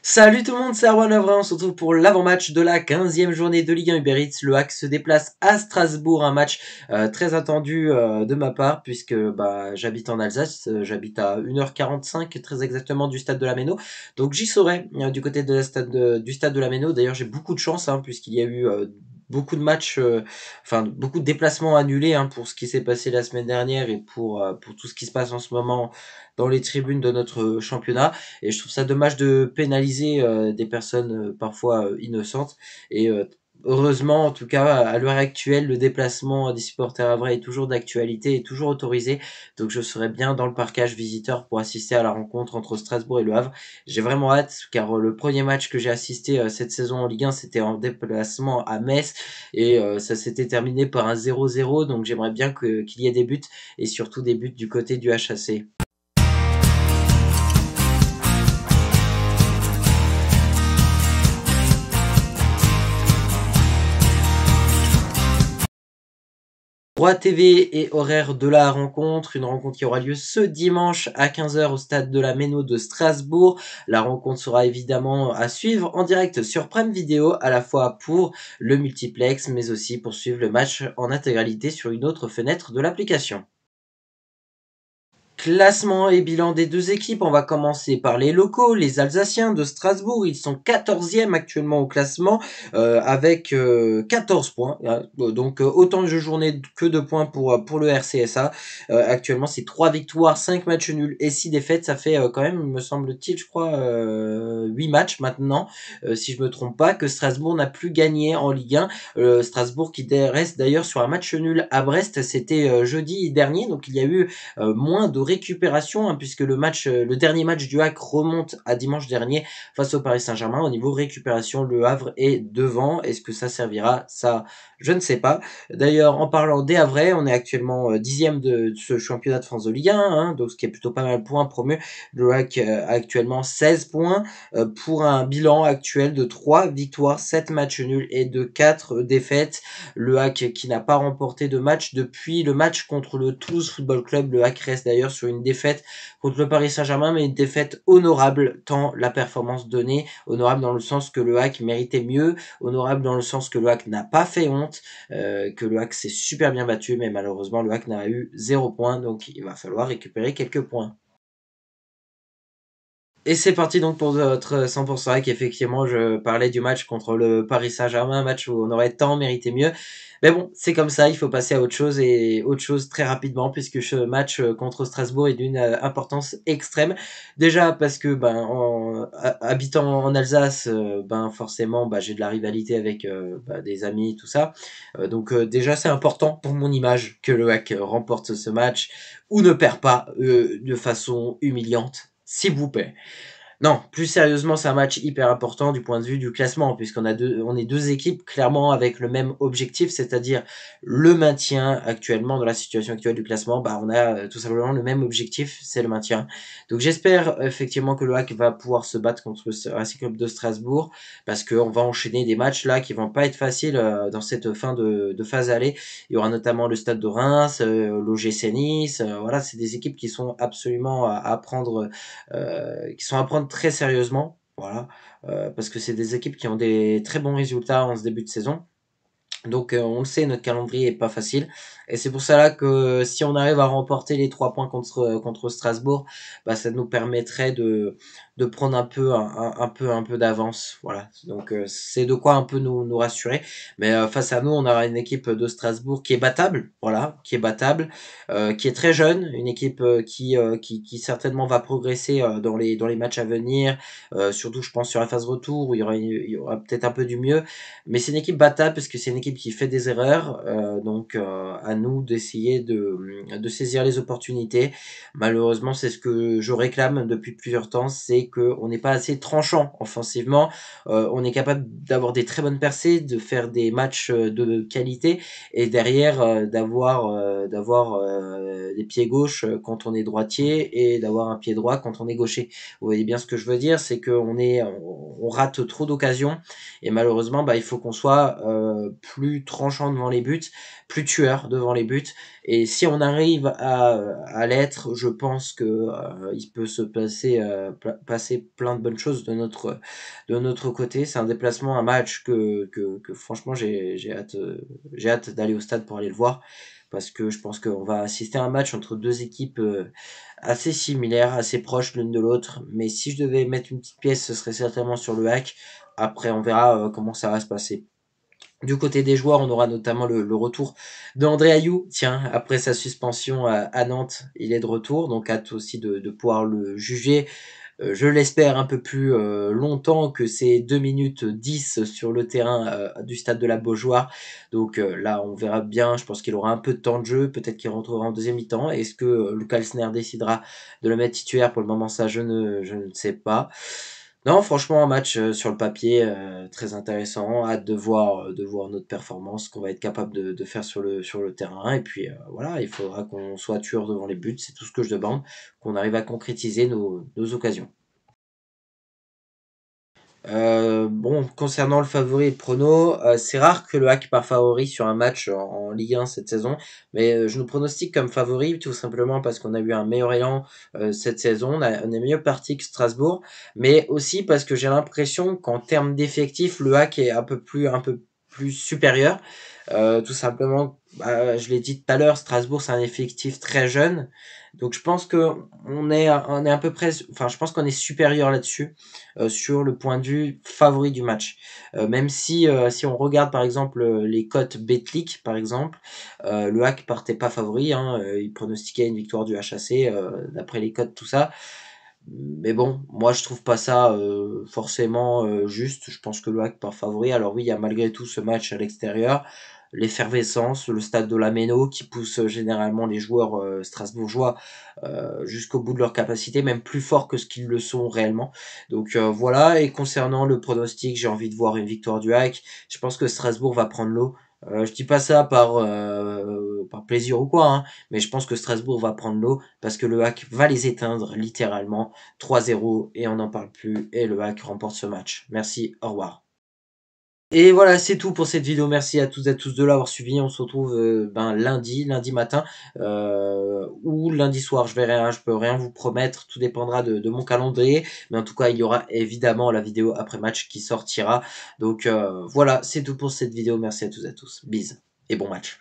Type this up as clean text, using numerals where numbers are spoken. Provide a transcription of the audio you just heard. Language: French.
Salut tout le monde, c'est Arwan Avra, on se retrouve pour l'avant-match de la 15e journée de Ligue 1 Uber Eats. Le HAC se déplace à Strasbourg, un match très attendu de ma part puisque j'habite en Alsace, j'habite à 1h45 très exactement du stade de la Méno. Donc j'y serai du côté de du stade de la Méno. D'ailleurs j'ai beaucoup de chance puisqu'il y a eu beaucoup de matchs, beaucoup de déplacements annulés pour ce qui s'est passé la semaine dernière et pour tout ce qui se passe en ce moment dans les tribunes de notre championnat. Et je trouve ça dommage de pénaliser des personnes parfois innocentes. Et heureusement, en tout cas, à l'heure actuelle, le déplacement des supporters havrais est toujours d'actualité et toujours autorisé. Donc je serai bien dans le parcage visiteur pour assister à la rencontre entre Strasbourg et Le Havre. J'ai vraiment hâte car le premier match que j'ai assisté cette saison en Ligue 1, c'était en déplacement à Metz et ça s'était terminé par un 0-0. Donc j'aimerais bien qu'il y ait des buts et surtout des buts du côté du HAC. Droit TV et horaire de la rencontre, une rencontre qui aura lieu ce dimanche à 15h au stade de la Méno de Strasbourg. La rencontre sera évidemment à suivre en direct sur Prime Video, à la fois pour le multiplex, mais aussi pour suivre le match en intégralité sur une autre fenêtre de l'application. Classement et bilan des deux équipes, on va commencer par les locaux, les Alsaciens de Strasbourg, ils sont 14e actuellement au classement avec 14 points, donc autant de journées que de points pour le RCSA. Actuellement c'est 3 victoires, 5 matchs nuls et 6 défaites, ça fait quand même, me semble-t-il, je crois, 8 matchs maintenant, si je me trompe pas, que Strasbourg n'a plus gagné en Ligue 1. Strasbourg qui reste d'ailleurs sur un match nul à Brest, c'était jeudi dernier, donc il y a eu moins de récupération puisque le dernier match du HAC remonte à dimanche dernier face au Paris Saint-Germain. Au niveau récupération, le Havre est devant. Est-ce que ça servira? Ça, je ne sais pas. D'ailleurs, en parlant des Havrais, on est actuellement 10e de ce championnat de France de Ligue 1, donc ce qui est plutôt pas mal points promu. Le HAC a actuellement 16 points pour un bilan actuel de 3 victoires, 7 matchs nuls et de 4 défaites. Le HAC qui n'a pas remporté de match depuis le match contre le Toulouse Football Club. Le HAC reste d'ailleurs sur une défaite contre le Paris Saint-Germain, mais une défaite honorable tant la performance donnée, honorable dans le sens que le HAC méritait mieux, honorable dans le sens que le HAC n'a pas fait honte, que le HAC s'est super bien battu, mais malheureusement le HAC n'a eu 0 points, donc il va falloir récupérer quelques points. Et c'est parti donc pour notre 100% hack. Effectivement, je parlais du match contre le Paris Saint-Germain, un match où on aurait tant mérité mieux. Mais bon, c'est comme ça, il faut passer à autre chose et autre chose très rapidement puisque ce match contre Strasbourg est d'une importance extrême. Déjà parce que habitant en Alsace, forcément j'ai de la rivalité avec des amis, tout ça. Donc déjà c'est important pour mon image que le HAC remporte ce match ou ne perd pas de façon humiliante, s'il vous plaît. Non, plus sérieusement, c'est un match hyper important du point de vue du classement, on est deux équipes clairement avec le même objectif, c'est-à-dire le maintien actuellement, dans la situation actuelle du classement, on a tout simplement le même objectif, c'est le maintien. Donc j'espère effectivement que le HAC va pouvoir se battre contre le Racing Club de Strasbourg, parce qu'on va enchaîner des matchs là qui vont pas être faciles dans cette fin de phase aller. Il y aura notamment le Stade de Reims, l'OGC Nice, voilà, c'est des équipes qui sont absolument à prendre qui sont à prendre très sérieusement, voilà, parce que c'est des équipes qui ont des très bons résultats en ce début de saison. Donc on le sait, notre calendrier est pas facile. Et c'est pour ça là que si on arrive à remporter les 3 points contre Strasbourg, ça nous permettrait de prendre un peu d'avance. Voilà. Donc c'est de quoi un peu nous rassurer. Mais face à nous, on aura une équipe de Strasbourg qui est battable, voilà, qui est battable, qui est très jeune, une équipe qui certainement va progresser dans les matchs à venir, surtout je pense sur la phase retour où il y aura peut-être un peu du mieux. Mais c'est une équipe battable parce que c'est une équipe qui fait des erreurs, donc à nous d'essayer de saisir les opportunités. Malheureusement, c'est ce que je réclame depuis plusieurs temps, c'est qu'on n'est pas assez tranchant offensivement. On est capable d'avoir des très bonnes percées, de faire des matchs de qualité, et derrière d'avoir des pieds gauches quand on est droitier et d'avoir un pied droit quand on est gaucher. Vous voyez bien ce que je veux dire, c'est on rate trop d'occasions. Et malheureusement, il faut qu'on soit plus tranchant devant les buts, plus tueur devant les buts. Et si on arrive à l'être, je pense que il peut se passer plein de bonnes choses de notre côté. C'est un déplacement, un match que franchement j'ai hâte d'aller au stade pour aller le voir. Parce que je pense qu'on va assister à un match entre deux équipes assez similaires, assez proches l'une de l'autre. Mais si je devais mettre une petite pièce, ce serait certainement sur le hack. Après, on verra comment ça va se passer. Du côté des joueurs, on aura notamment le retour d'André Ayou. Tiens, après sa suspension à Nantes, il est de retour, donc hâte aussi de pouvoir le juger. Je l'espère un peu plus longtemps que ces 2 minutes 10 sur le terrain du stade de la Beaujoire. Donc là, on verra bien. Je pense qu'il aura un peu de temps de jeu. Peut-être qu'il rentrera en deuxième mi-temps. Est-ce que Lucas Elsner décidera de le mettre titulaire? Pour le moment, ça, je ne sais pas. Non, franchement, un match sur le papier très intéressant. Hâte de voir notre performance, qu'on va être capable de faire sur le terrain. Et puis voilà, il faudra qu'on soit tueur devant les buts. C'est tout ce que je demande, qu'on arrive à concrétiser nos occasions. Bon, concernant le favori et le prono, c'est rare que le hack part favori sur un match en Ligue 1 cette saison, mais je nous pronostique comme favori tout simplement parce qu'on a eu un meilleur élan cette saison, on est mieux parti que Strasbourg, mais aussi parce que j'ai l'impression qu'en termes d'effectifs, le hack est un peu plus supérieur. Tout simplement, je l'ai dit tout à l'heure, Strasbourg c'est un effectif très jeune, donc je pense que on est à peu près, enfin je pense qu'on est supérieur là-dessus sur le point de vue favori du match. Même si on regarde par exemple les cotes Betclic par exemple, le hack partait pas favori, hein, il pronostiquait une victoire du HAC d'après les cotes tout ça. Mais bon, moi je trouve pas ça forcément juste. Je pense que le hack part favori. Alors oui, il y a malgré tout ce match à l'extérieur, l'effervescence, le stade de la Méno qui pousse généralement les joueurs strasbourgeois jusqu'au bout de leur capacité, même plus fort que ce qu'ils le sont réellement. Donc voilà, et concernant le pronostic, j'ai envie de voir une victoire du hack. Je pense que Strasbourg va prendre l'eau. Je dis pas ça par plaisir ou quoi, hein, mais je pense que Strasbourg va prendre l'eau parce que le hack va les éteindre littéralement 3-0 et on n'en parle plus et le hack remporte ce match. Merci, au revoir. Et voilà, c'est tout pour cette vidéo. Merci à toutes et à tous de l'avoir suivi. On se retrouve lundi matin ou lundi soir. Je verrai, hein, je peux rien vous promettre. Tout dépendra de mon calendrier. Mais en tout cas, il y aura évidemment la vidéo après match qui sortira. Donc voilà, c'est tout pour cette vidéo. Merci à toutes et à tous. Bise et bon match.